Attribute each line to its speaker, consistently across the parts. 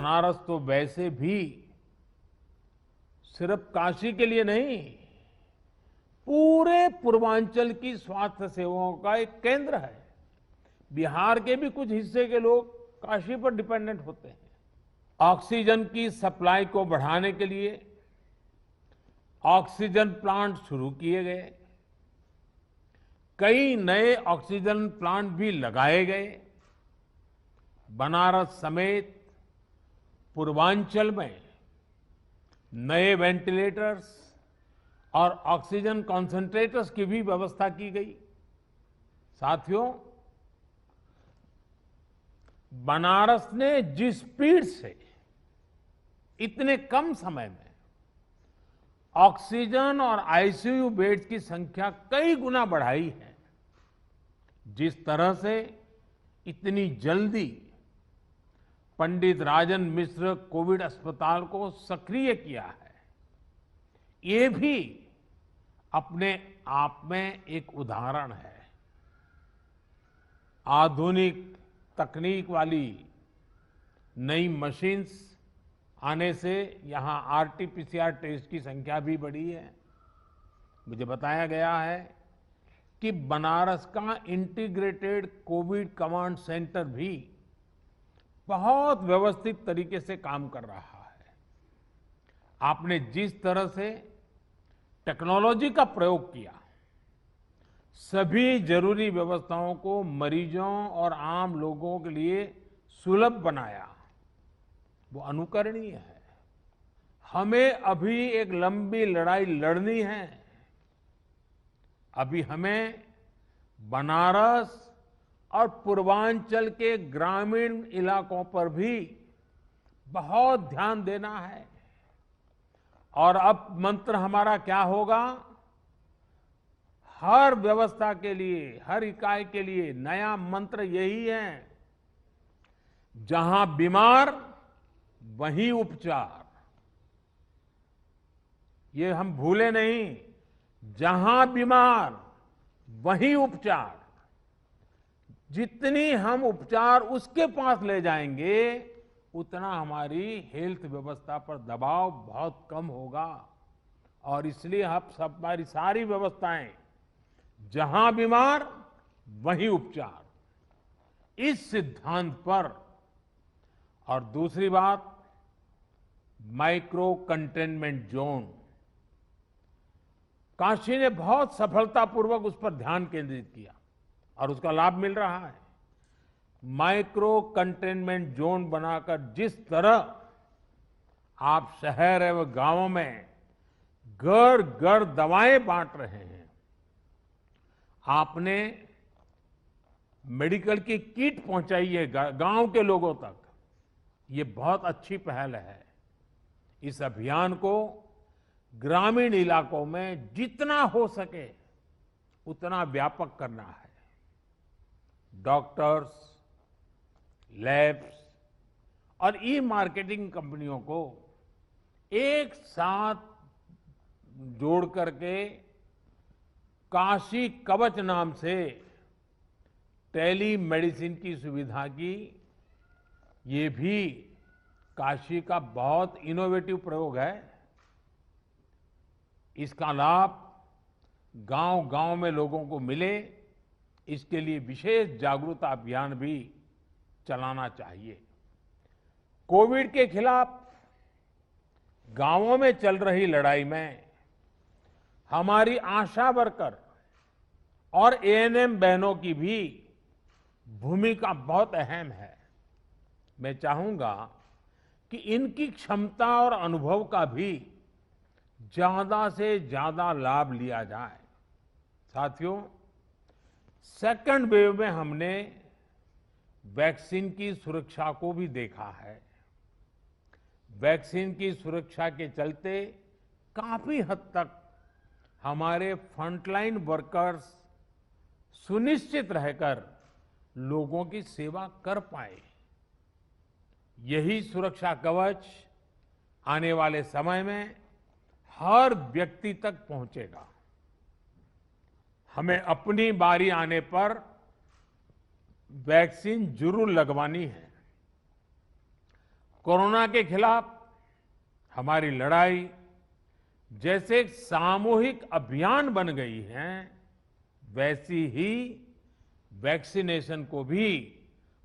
Speaker 1: बनारस तो वैसे भी सिर्फ काशी के लिए नहीं, पूरे पूर्वांचल की स्वास्थ्य सेवाओं का एक केंद्र है। बिहार के भी कुछ हिस्से के लोग काशी पर डिपेंडेंट होते हैं। ऑक्सीजन की सप्लाई को बढ़ाने के लिए ऑक्सीजन प्लांट शुरू किए गए, कई नए ऑक्सीजन प्लांट भी लगाए गए। बनारस समेत पूर्वांचल में नए वेंटिलेटर्स और ऑक्सीजन कॉन्सेंट्रेटर्स की भी व्यवस्था की गई। साथियों, बनारस ने जिस स्पीड से इतने कम समय में ऑक्सीजन और आईसीयू बेड्स की संख्या कई गुना बढ़ाई है, जिस तरह से इतनी जल्दी पंडित राजन मिश्र कोविड अस्पताल को सक्रिय किया है, ये भी अपने आप में एक उदाहरण है। आधुनिक तकनीक वाली नई मशीन्स आने से यहां आरटीपीसीआर टेस्ट की संख्या भी बढ़ी है। मुझे बताया गया है कि बनारस का इंटीग्रेटेड कोविड कमांड सेंटर भी बहुत व्यवस्थित तरीके से काम कर रहा है। आपने जिस तरह से टेक्नोलॉजी का प्रयोग किया, सभी जरूरी व्यवस्थाओं को मरीजों और आम लोगों के लिए सुलभ बनाया, वो अनुकरणीय है। हमें अभी एक लंबी लड़ाई लड़नी है। अभी हमें बनारस और पूर्वांचल के ग्रामीण इलाकों पर भी बहुत ध्यान देना है। और अब मंत्र हमारा क्या होगा? हर व्यवस्था के लिए, हर इकाई के लिए नया मंत्र यही है, जहां बीमार वहीं उपचार। ये हम भूले नहीं, जहां बीमार वहीं उपचार। जितनी हम उपचार उसके पास ले जाएंगे, उतना हमारी हेल्थ व्यवस्था पर दबाव बहुत कम होगा। और इसलिए अब हमारी सारी व्यवस्थाएं, जहां बीमार वहीं उपचार, इस सिद्धांत पर। और दूसरी बात, माइक्रो कंटेनमेंट जोन, काशी ने बहुत सफलतापूर्वक उस पर ध्यान केंद्रित किया और उसका लाभ मिल रहा है। माइक्रो कंटेनमेंट जोन बनाकर जिस तरह आप शहर एवं गांवों में घर घर दवाएं बांट रहे हैं, आपने मेडिकल की किट पहुंचाई है गांव के लोगों तक, ये बहुत अच्छी पहल है। इस अभियान को ग्रामीण इलाकों में जितना हो सके उतना व्यापक करना है। डॉक्टर्स, लैब्स और ई मार्केटिंग कंपनियों को एक साथ जोड़ करके काशी कवच नाम से टेली मेडिसिन की सुविधा की, ये भी काशी का बहुत इनोवेटिव प्रयोग है। इसका लाभ गांव-गांव में लोगों को मिले, इसके लिए विशेष जागरूकता अभियान भी चलाना चाहिए। कोविड के खिलाफ गांवों में चल रही लड़ाई में हमारी आशा वर्कर और एएनएम बहनों की भी भूमिका बहुत अहम है। मैं चाहूंगा कि इनकी क्षमता और अनुभव का भी ज्यादा से ज्यादा लाभ लिया जाए। साथियों, सेकंड वेव में हमने वैक्सीन की सुरक्षा को भी देखा है। वैक्सीन की सुरक्षा के चलते काफी हद तक हमारे फ्रंटलाइन वर्कर्स सुनिश्चित रहकर लोगों की सेवा कर पाए। यही सुरक्षा कवच आने वाले समय में हर व्यक्ति तक पहुंचेगा। हमें अपनी बारी आने पर वैक्सीन जरूर लगवानी है। कोरोना के खिलाफ हमारी लड़ाई जैसे एक सामूहिक अभियान बन गई है, वैसी ही वैक्सीनेशन को भी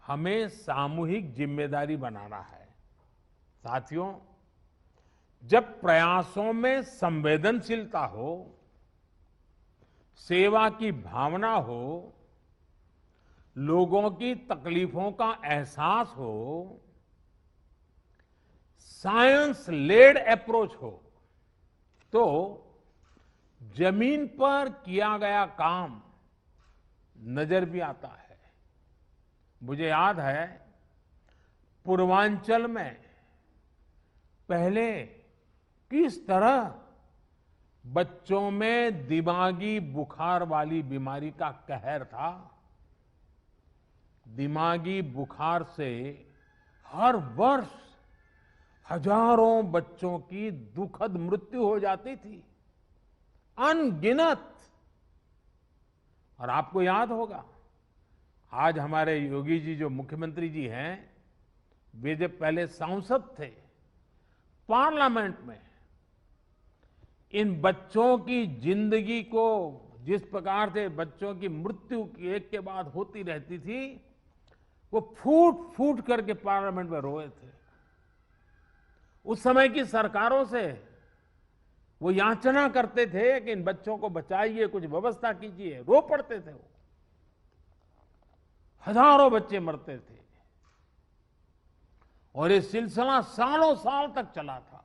Speaker 1: हमें सामूहिक जिम्मेदारी बनाना है। साथियों, जब प्रयासों में संवेदनशीलता हो, सेवा की भावना हो, लोगों की तकलीफों का एहसास हो, साइंस लेड अप्रोच हो, तो जमीन पर किया गया काम नजर भी आता है। मुझे याद है, पूर्वांचल में पहले किस तरह बच्चों में दिमागी बुखार वाली बीमारी का कहर था। दिमागी बुखार से हर वर्ष हजारों बच्चों की दुखद मृत्यु हो जाती थी, अनगिनत। और आपको याद होगा, आज हमारे योगी जी जो मुख्यमंत्री जी हैं, वे जब पहले सांसद थे, पार्लियामेंट में इन बच्चों की जिंदगी को जिस प्रकार से बच्चों की मृत्यु एक के बाद होती रहती थी, वो फूट फूट करके पार्लियामेंट में रोए थे। उस समय की सरकारों से वो याचना करते थे कि इन बच्चों को बचाइए, कुछ व्यवस्था कीजिए, रो पड़ते थे वो। हजारों बच्चे मरते थे और ये सिलसिला सालों साल तक चला था।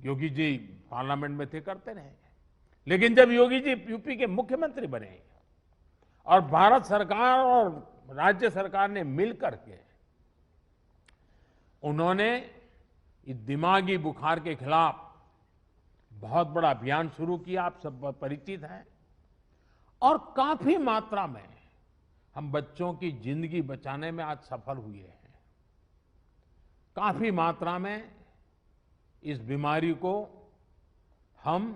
Speaker 1: योगी जी पार्लियामेंट में थे, करते रहे। लेकिन जब योगी जी यूपी के मुख्यमंत्री बने और भारत सरकार और राज्य सरकार ने मिलकर के उन्होंने इस दिमागी बुखार के खिलाफ बहुत बड़ा अभियान शुरू किया, आप सब परिचित हैं। और काफी मात्रा में हम बच्चों की जिंदगी बचाने में आज सफल हुए हैं। काफी मात्रा में इस बीमारी को हम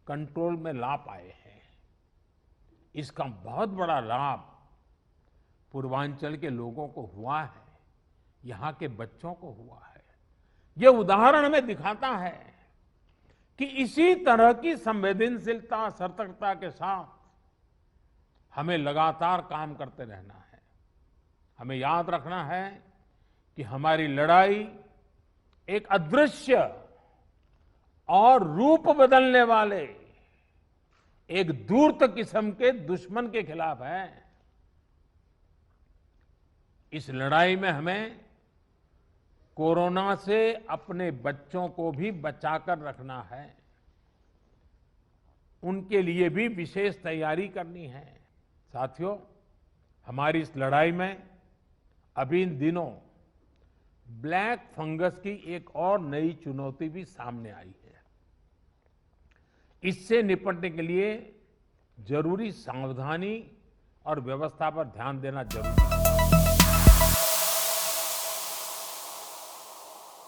Speaker 1: कंट्रोल में ला पाए हैं। इसका बहुत बड़ा लाभ पूर्वांचल के लोगों को हुआ है, यहां के बच्चों को हुआ है। ये उदाहरण हमें दिखाता है कि इसी तरह की संवेदनशीलता, सतर्कता के साथ हमें लगातार काम करते रहना है। हमें याद रखना है कि हमारी लड़ाई एक अदृश्य और रूप बदलने वाले एक धूर्त किस्म के दुश्मन के खिलाफ है। इस लड़ाई में हमें कोरोना से अपने बच्चों को भी बचाकर रखना है, उनके लिए भी विशेष तैयारी करनी है। साथियों, हमारी इस लड़ाई में अभी इन दिनों ब्लैक फंगस की एक और नई चुनौती भी सामने आई है। इससे निपटने के लिए जरूरी सावधानी और व्यवस्था पर ध्यान देना जरूरी है।